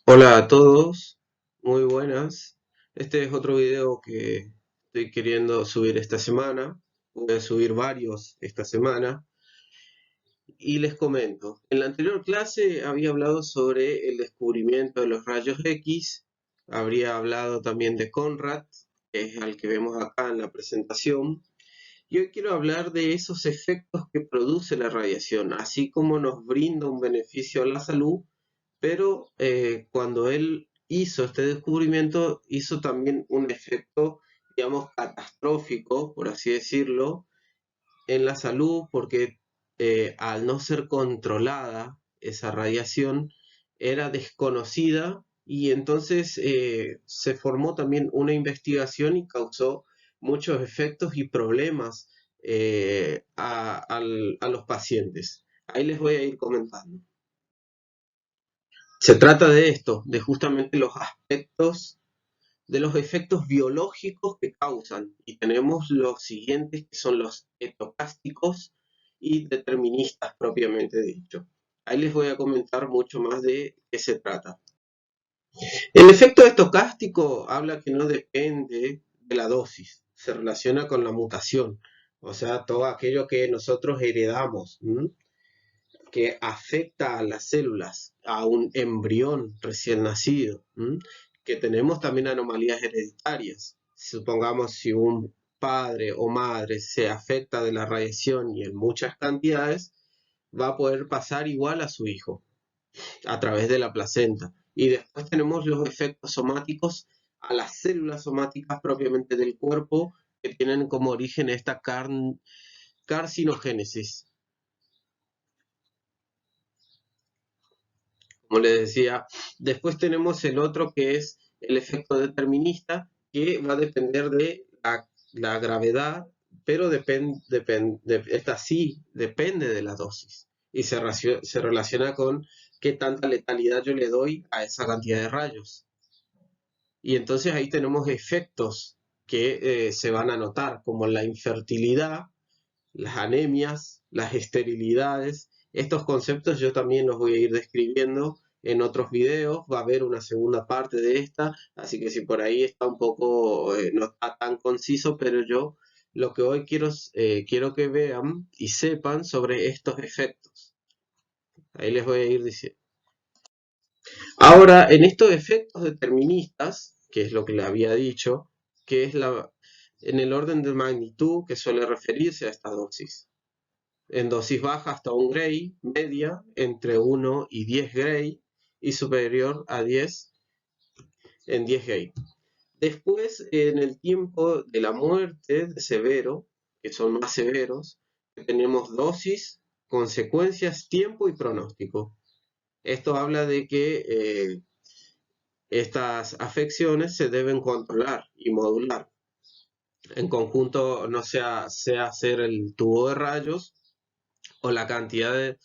Hola a todos, muy buenas. Este es otro video que estoy queriendo subir esta semana. Voy a subir varios esta semana. Y les comento, en la anterior clase había hablado sobre el descubrimiento de los rayos X. Habría hablado también de Conrad, que es al que vemos acá en la presentación. Y hoy quiero hablar de esos efectos que produce la radiación, así como nos brinda un beneficio a la salud, pero cuando él hizo este descubrimiento, hizo también un efecto, digamos, catastrófico, por así decirlo, en la salud, porque al no ser controlada esa radiación, era desconocida y entonces se formó también una investigación y causó muchos efectos y problemas a los pacientes. Ahí les voy a ir comentando. Se trata de esto, de justamente los aspectos, de los efectos biológicos que causan. Y tenemos los siguientes, que son los estocásticos y deterministas propiamente dicho. Ahí les voy a comentar mucho más de qué se trata. El efecto estocástico habla que no depende de la dosis, se relaciona con la mutación, o sea, todo aquello que nosotros heredamos. Que afecta a las células, a un embrión recién nacido, que tenemos también anomalías hereditarias. Supongamos si un padre o madre se afecta de la radiación y en muchas cantidades, va a poder pasar igual a su hijo a través de la placenta. Y después tenemos los efectos somáticos a las células somáticas propiamente del cuerpo que tienen como origen esta carcinogénesis. Como les decía, después tenemos el otro que es el efecto determinista, que va a depender de la gravedad, pero esta sí depende de la dosis y se relaciona con qué tanta letalidad yo le doy a esa cantidad de rayos. Y entonces ahí tenemos efectos que se van a notar, como la infertilidad, las anemias, las esterilidades. Estos conceptos yo también los voy a ir describiendo en otros videos. Va a haber una segunda parte de esta, así que si por ahí está un poco, no está tan conciso, pero yo lo que hoy quiero que vean y sepan sobre estos efectos. Ahí les voy a ir diciendo. Ahora, en estos efectos deterministas, que es lo que le había dicho, que es en el orden de magnitud que suele referirse a esta dosis. En dosis baja hasta 1 Gray, media entre 1 y 10 Gray y superior a 10 en 10 Gray. Después, en el tiempo de la muerte de severo, que son más severos, tenemos dosis, consecuencias, tiempo y pronóstico. Esto habla de que estas afecciones se deben controlar y modular. En conjunto, no sea hacer el tubo de rayos o la cantidad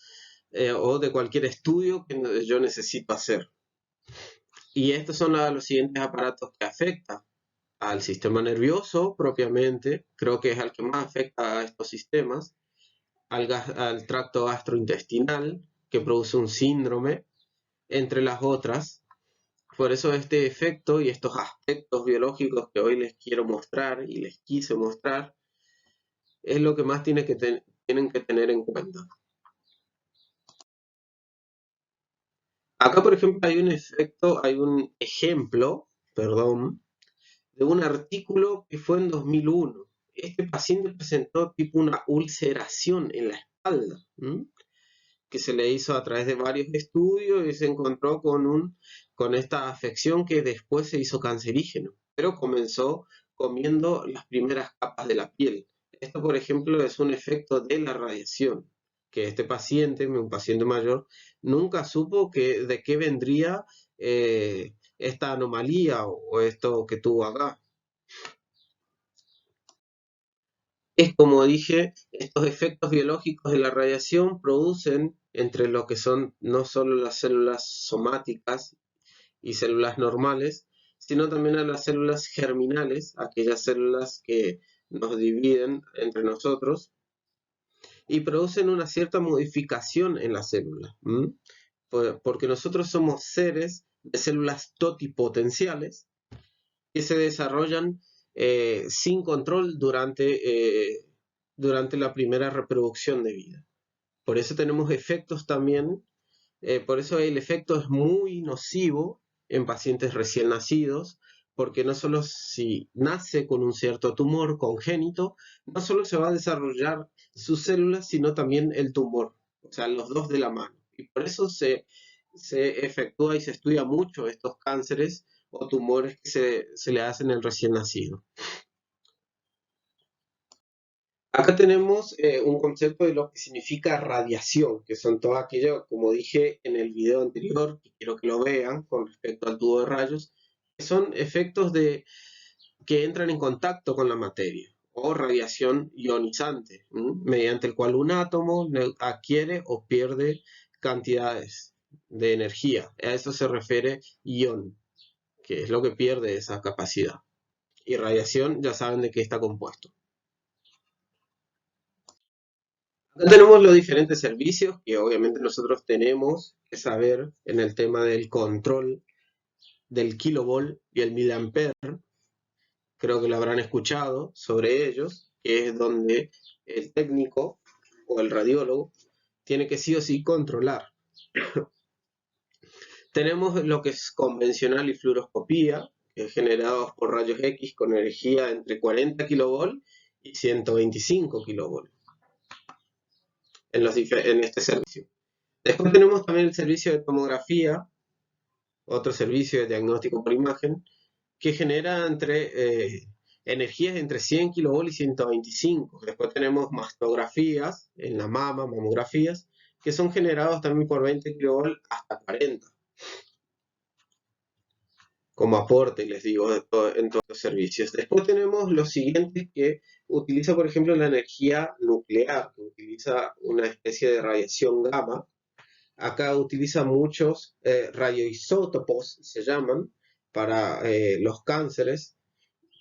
o de cualquier estudio que yo necesito hacer. Y estos son los siguientes aparatos que afectan al sistema nervioso propiamente, creo que es al que más afecta a estos sistemas, al tracto gastrointestinal, que produce un síndrome, entre las otras. Por eso este efecto y estos aspectos biológicos que hoy les quiero mostrar y les quise mostrar, es lo que más tienen que tener en cuenta. Acá, por ejemplo, hay un ejemplo, perdón, de un artículo que fue en 2001. Este paciente presentó tipo una ulceración en la espalda, que se le hizo a través de varios estudios y se encontró con esta afección que después se hizo cancerígeno, pero comenzó comiendo las primeras capas de la piel. Esto, por ejemplo, es un efecto de la radiación, que este paciente, un paciente mayor, nunca supo de qué vendría esta anomalía o esto que tuvo acá. Es como dije, estos efectos biológicos de la radiación producen entre lo que son no solo las células somáticas y células normales, sino también a las células germinales, aquellas células que nos dividen entre nosotros, y producen una cierta modificación en la célula, porque nosotros somos seres de células totipotenciales que se desarrollan sin control durante la primera reproducción de vida. Por eso tenemos efectos también, por eso el efecto es muy nocivo en pacientes recién nacidos, porque no solo si nace con un cierto tumor congénito, no solo se va a desarrollar sus células, sino también el tumor, o sea, los dos de la mano. Y por eso se efectúa y se estudia mucho estos cánceres o tumores que se le hacen al recién nacido. Acá tenemos un concepto de lo que significa radiación, que son todo aquello, como dije en el video anterior, que quiero que lo vean con respecto al tubo de rayos, que son efectos que entran en contacto con la materia, o radiación ionizante, mediante el cual un átomo adquiere o pierde cantidades de energía. A eso se refiere ion, que es lo que pierde esa capacidad. Y radiación, ya saben de qué está compuesto. Acá tenemos los diferentes servicios que obviamente nosotros tenemos que saber en el tema del control del kilovolt y el miliampere. Creo que lo habrán escuchado sobre ellos, que es donde el técnico o el radiólogo tiene que sí o sí controlar. Tenemos lo que es convencional y fluoroscopía, que es generados por rayos X con energía entre 40 kV y 125 kV en este servicio. Después tenemos también el servicio de tomografía, otro servicio de diagnóstico por imagen, que genera energías entre 100 kV y 125. Después tenemos mastografías en la mama, mamografías, que son generados también por 20 kV hasta 40. Como aporte, les digo, en todos los servicios. Después tenemos los siguientes que utiliza, por ejemplo, la energía nuclear, que utiliza una especie de radiación gamma. Acá utiliza muchos radioisótopos, se llaman, para los cánceres,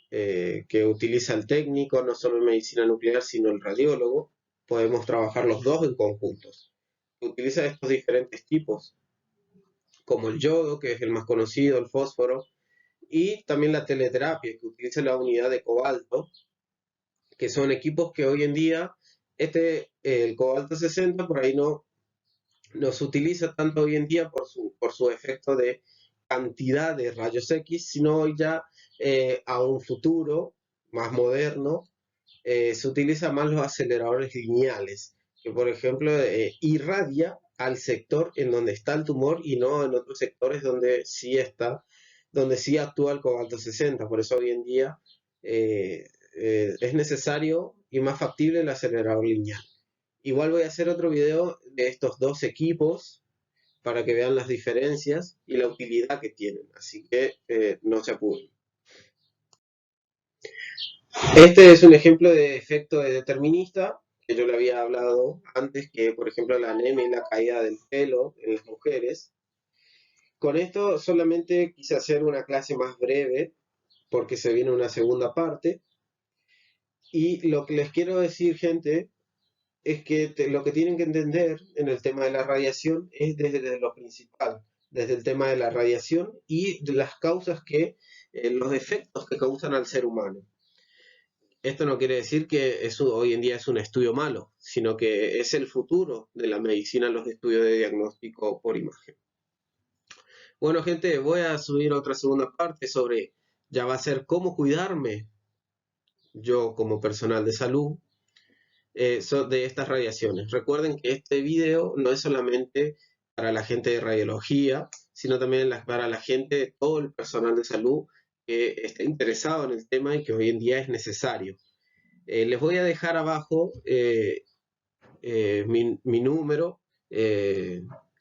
que utiliza el técnico, no solo en medicina nuclear, sino el radiólogo. Podemos trabajar los dos en conjuntos. Utiliza estos diferentes tipos, como el yodo, que es el más conocido, el fósforo, y también la teleterapia, que utiliza la unidad de cobalto, que son equipos que hoy en día, el cobalto 60 por ahí no se utiliza tanto hoy en día por su efecto de cantidad de rayos X, sino hoy ya a un futuro más moderno se utiliza más los aceleradores lineales, que por ejemplo irradia al sector en donde está el tumor y no en otros sectores donde sí actúa el cobalto 60. Por eso hoy en día es necesario y más factible el acelerador lineal. Igual voy a hacer otro video de estos dos equipos para que vean las diferencias y la utilidad que tienen, así que no se apuren. Este es un ejemplo de efecto determinista que yo le había hablado antes, que por ejemplo la anemia y la caída del pelo en las mujeres. Con esto solamente quise hacer una clase más breve porque se viene una segunda parte. Y lo que les quiero decir, gente, es que lo que tienen que entender en el tema de la radiación es desde lo principal, desde el tema de la radiación y de las causas los efectos que causan al ser humano. Esto no quiere decir que eso hoy en día es un estudio malo, sino que es el futuro de la medicina, los estudios de diagnóstico por imagen. Bueno, gente, voy a subir otra segunda parte ya va a ser cómo cuidarme yo como personal de salud de estas radiaciones. Recuerden que este video no es solamente para la gente de radiología, sino también para la gente de todo el personal de salud que esté interesado en el tema y que hoy en día es necesario. Les voy a dejar abajo mi número,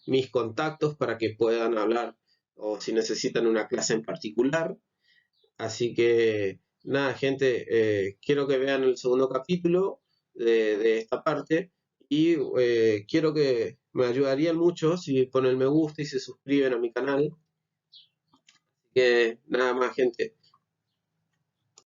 mis contactos para que puedan hablar o si necesitan una clase en particular. Así que nada, gente, quiero que vean el segundo capítulo de esta parte y quiero que me ayudarían mucho si ponen me gusta y se suscriben a mi canal. Así que nada más, gente.